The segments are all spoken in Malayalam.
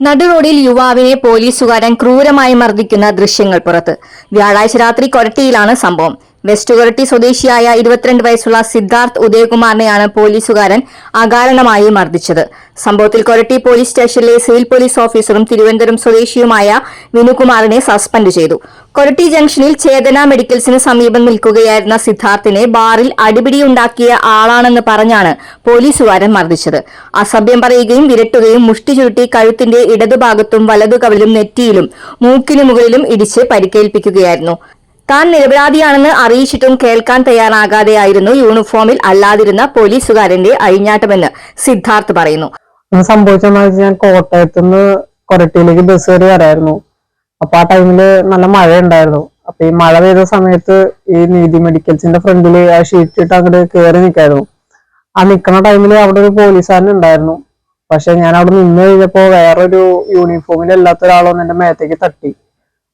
നടുറോഡിൽ യുവാവിനെ പോലീസുകാരൻ ക്രൂരമായി മർദ്ദിക്കുന്ന ദൃശ്യങ്ങൾ പുറത്ത്. വ്യാഴാഴ്ച രാത്രി കൊരട്ടിയിലാണ് സംഭവം. വെസ്റ്റ് കൊരട്ടി സ്വദേശിയായ 22 വയസ്സുള്ള സിദ്ധാർത്ഥ് ഉദയകുമാറിനെയാണ് പോലീസുകാരൻ അകാരണമായി മർദ്ദിച്ചത്. സംഭവത്തിൽ കൊരട്ടി പോലീസ് സ്റ്റേഷനിലെ സിവിൽ പോലീസ് ഓഫീസറും തിരുവനന്തപുരം സ്വദേശിയുമായ വിനുകുമാറിനെ സസ്പെൻഡ് ചെയ്തു. കൊരട്ടി ജംഗ്ഷനിൽ ചേതന മെഡിക്കൽസിന് സമീപം നിൽക്കുകയായിരുന്ന സിദ്ധാർത്ഥിനെ ബാറിൽ അടിപിടിയുണ്ടാക്കിയ ആളാണെന്ന് പറഞ്ഞാണ് പോലീസുകാരൻ മർദ്ദിച്ചത്. അസഭ്യം പറയുകയും വിരട്ടുകയും മുഷ്ടി ചുരുട്ടി കഴുത്തിന്റെ ഇടതുഭാഗത്തും വലതുകവിലും നെറ്റിയിലും മൂക്കിനു മുകളിലും ഇടിച്ച് പരിക്കേൽപ്പിക്കുകയായിരുന്നു. താൻ നിരപരാധിയാണെന്ന് അറിയിച്ചിട്ടും കേൾക്കാൻ തയ്യാറാകാതെയായിരുന്നു യൂണിഫോമിൽ അല്ലാതിരുന്ന പോലീസുകാരന്റെ അഴിഞ്ഞാട്ടമെന്ന് സിദ്ധാർത്ഥ് പറയുന്നു. സംഭവിച്ചെന്ന് വെച്ചാൽ ഞാൻ കോട്ടയത്തുനിന്ന് കൊരട്ടിയിലേക്ക് ബസ് കയറി വരായിരുന്നു. അപ്പൊ ആ ടൈമില് നല്ല മഴ ഉണ്ടായിരുന്നു. അപ്പൊ ഈ മഴ പെയ്ത സമയത്ത് ഈ നീതി മെഡിക്കൽസിന്റെ ഫ്രണ്ടില് ആ ഷീറ്റ് ഇട്ട് അങ്ങോട്ട് കയറി നിൽക്കായിരുന്നു. ആ നിൽക്കുന്ന ടൈമില് അവിടെ ഒരു പോലീസുകാരൻ ഉണ്ടായിരുന്നു. പക്ഷെ ഞാൻ അവിടെ നിന്ന് കഴിഞ്ഞപ്പോ വേറൊരു യൂണിഫോമിലല്ലാത്ത ഒരാളൊന്ന് എന്റെ മേത്തേക്ക് തട്ടി.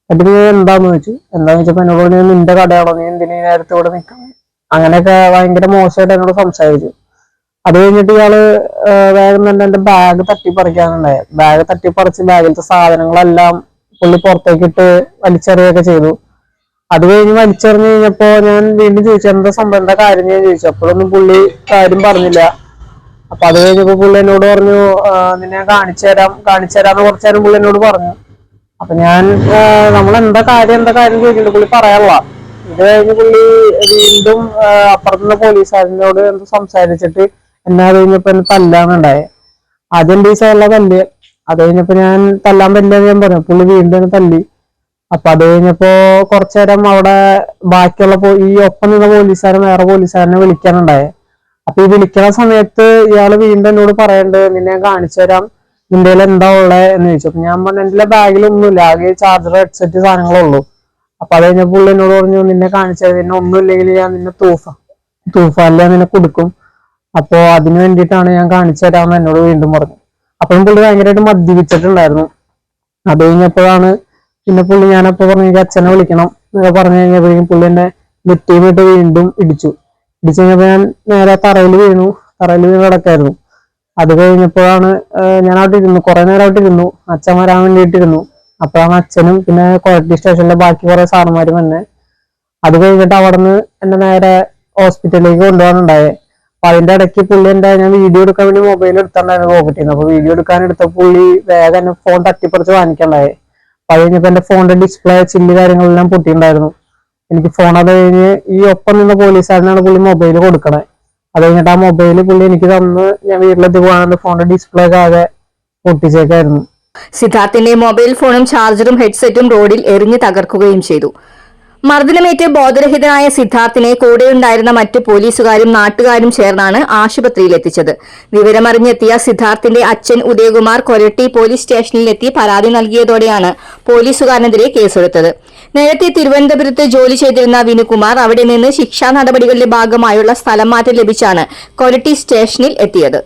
എന്നിട്ട് നീ എന്താന്ന് ചോദിച്ചു. എന്താന്ന് വെച്ചപ്പോ എന്നോട് നിന്റെ കടയാണോ, നീ എന്തിനീ നേരത്തെ ഇവിടെ നിൽക്കണം, അങ്ങനെയൊക്കെ ഭയങ്കര മോശമായിട്ട് എന്നോട് സംസാരിച്ചു. അത് കഴിഞ്ഞിട്ട് ഇയാള് വേഗം തന്നെ എന്റെ ബാഗ് തട്ടിപ്പറിക്കാനുണ്ടായി. ബാഗ് തട്ടിപ്പറിച്ച് ബാഗിലത്തെ സാധനങ്ങളെല്ലാം പുള്ളി പുറത്തേക്കിട്ട് വലിച്ചെറിയൊക്കെ ചെയ്തു. അത് കഴിഞ്ഞ് വലിച്ചെറിഞ്ഞു കഴിഞ്ഞപ്പോ ഞാൻ വീണ്ടും ചോദിച്ചു എന്താ സംഭവം, എന്താ കാര്യം ഞാൻ ചോദിച്ചു. അപ്പോഴൊന്നും പുള്ളി കാര്യം പറഞ്ഞില്ല. അപ്പൊ അത് കഴിഞ്ഞപ്പോ പുള്ളി എന്നോട് പറഞ്ഞു നിന്നെ കാണിച്ചു തരാന്ന് കുറച്ചു നേരം പുള്ളി എന്നോട് പറഞ്ഞു. അപ്പൊ ഞാൻ നമ്മളെന്താ കാര്യം ചോദിച്ചിട്ടുണ്ട്, പുള്ളി പറയാനുള്ള. ഇത് കഴിഞ്ഞ് പുള്ളി വീണ്ടും അപ്പുറത്തുനിന്ന് പോലീസുകാരനോട് എന്ത് സംസാരിച്ചിട്ട് എന്നാ കഴിഞ്ഞപ്പോ എന്നെ തല്ലാന്നുണ്ടായേ. ആദ്യം എന്റെ ഈ സൈഡിലെ തല്ല്. അത് കഴിഞ്ഞപ്പോ ഞാൻ തല്ലാൻ പറ്റില്ലെന്ന് ഞാൻ പറഞ്ഞു. പുള്ളി വീണ്ടും എന്നെ തല്ലി. അപ്പൊ അത് കഴിഞ്ഞപ്പോ കുറച്ചു നേരം അവിടെ ബാക്കിയുള്ള ഈ ഒപ്പം നിന്ന പോലീസുകാരൻ വേറെ പോലീസുകാരനെ വിളിക്കാനുണ്ടായേ. അപ്പൊ ഈ വിളിക്കുന്ന സമയത്ത് ഇയാള് വീണ്ടും എന്നോട് പറയണ്ട് നിന്നെ ഞാൻ കാണിച്ചു തരാം, നിന്റെ എന്താ ഉള്ളത് എന്ന് ചോദിച്ചു. അപ്പൊ ഞാൻ പറഞ്ഞു എന്റെ ബാഗിലൊന്നുമില്ല, ആകെ ചാർജർ ഹെഡ്സെറ്റ് സാധനങ്ങളുള്ളൂ. അപ്പൊ അത് കഴിഞ്ഞ പുള്ളി എന്നോട് പറഞ്ഞു നിന്നെ കാണിച്ചത്, നിന്നെ ഒന്നും ഇല്ലെങ്കിൽ ഞാൻ നിന്നെ തൂഫാനിൽ നിന്നെ കൊടുക്കും, അപ്പൊ അതിന് വേണ്ടിയിട്ടാണ് ഞാൻ കാണിച്ചു തരാമെന്ന് എന്നോട് വീണ്ടും പറഞ്ഞു. അപ്പോഴും പുള്ളി ഭയങ്കരമായിട്ട് മദ്യപിച്ചിട്ടുണ്ടായിരുന്നു. അത് കഴിഞ്ഞപ്പോഴാണ് പിന്നെ പുള്ളി ഞാനപ്പോ പറഞ്ഞു എനിക്ക് അച്ഛനെ വിളിക്കണം എന്നൊക്കെ പറഞ്ഞു കഴിഞ്ഞപ്പോഴേക്കും പുള്ളി എന്നെ നെറ്റിയിട്ട് വീണ്ടും ഇടിച്ചു കഴിഞ്ഞപ്പോ ഞാൻ നേരെ തറയിൽ വീണ് കിടക്കായിരുന്നു. അത് കഴിഞ്ഞപ്പോഴാണ് ഞാൻ അവിടെ ഇരുന്നു, കുറെ നേരം അവിടെ ഇരുന്നു, അച്ഛൻ വരാൻ വേണ്ടിയിട്ടിരുന്നു. അപ്പോഴാണ് അച്ഛനും പിന്നെ കൊരട്ടി സ്റ്റേഷനിലെ ബാക്കി കുറെ സാറുമാരും തന്നെ. അത് കഴിഞ്ഞിട്ട് അവിടെ നിന്ന് എന്നെ നേരെ ഹോസ്പിറ്റലിലേക്ക് കൊണ്ടുപോകാനുണ്ടായേ. അപ്പൊ അതിന്റെ ഇടയ്ക്ക് പുള്ളി ഞാൻ വീഡിയോ എടുക്കാൻ വേണ്ടി മൊബൈൽ എടുത്തിട്ടുണ്ടായിരുന്നു പോക്കറ്റിൽ. അപ്പൊ വീഡിയോ എടുക്കാൻ എടുത്ത പുള്ളി വേഗം എന്നെ ഫോൺ തട്ടിപ്പറിച്ച് വാങ്ങിക്കണ്ടായേ. അപ്പൊ അത് കഴിഞ്ഞപ്പോ എന്റെ ഫോണിന്റെ ഡിസ്പ്ലേ ചില്ല് കാര്യങ്ങളെല്ലാം പൊട്ടിയിട്ടുണ്ടായിരുന്നു. എനിക്ക് ഫോൺ അത് കഴിഞ്ഞ് ഈ ഒപ്പം നിന്ന പോലീസുകാരനാണ് പുള്ളി മൊബൈൽ കൊടുക്കണേ. അത് കഴിഞ്ഞിട്ട് ആ മൊബൈല് പുള്ളി എനിക്ക് തന്ന് ഞാൻ വീട്ടിലെത്തി പോകാണ്ട് ഫോണിന്റെ ഡിസ്പ്ലേ ഒക്കെ ആകെ പൊട്ടിച്ചേക്കായിരുന്നു. സിദ്ധാർത്ഥിന്റെ മൊബൈൽ ഫോണും ചാർജറും ഹെഡ്സെറ്റും റോഡിൽ എറിഞ്ഞു തകർക്കുകയും ചെയ്തു. മർദ്ദനമേറ്റ് ബോധരഹിതനായ സിദ്ധാർത്ഥിനെ കൂടെയുണ്ടായിരുന്ന മറ്റു പോലീസുകാരും നാട്ടുകാരും ചേർന്നാണ് ആശുപത്രിയിൽ എത്തിച്ചത്. വിവരമറിഞ്ഞെത്തിയ സിദ്ധാർത്ഥിന്റെ അച്ഛൻ ഉദയകുമാർ കൊരട്ടി പോലീസ് സ്റ്റേഷനിലെത്തി പരാതി നൽകിയതോടെയാണ് പോലീസുകാരനെതിരെ കേസെടുത്തത്. നേരത്തെ തിരുവനന്തപുരത്ത് ജോലി ചെയ്തിരുന്ന വിനുകുമാർ അവിടെ നിന്ന് ശിക്ഷാ നടപടികളുടെ ഭാഗമായുള്ള സ്ഥലം മാറ്റം ലഭിച്ചാണ് കൊരട്ടി സ്റ്റേഷനിൽ എത്തിയത്.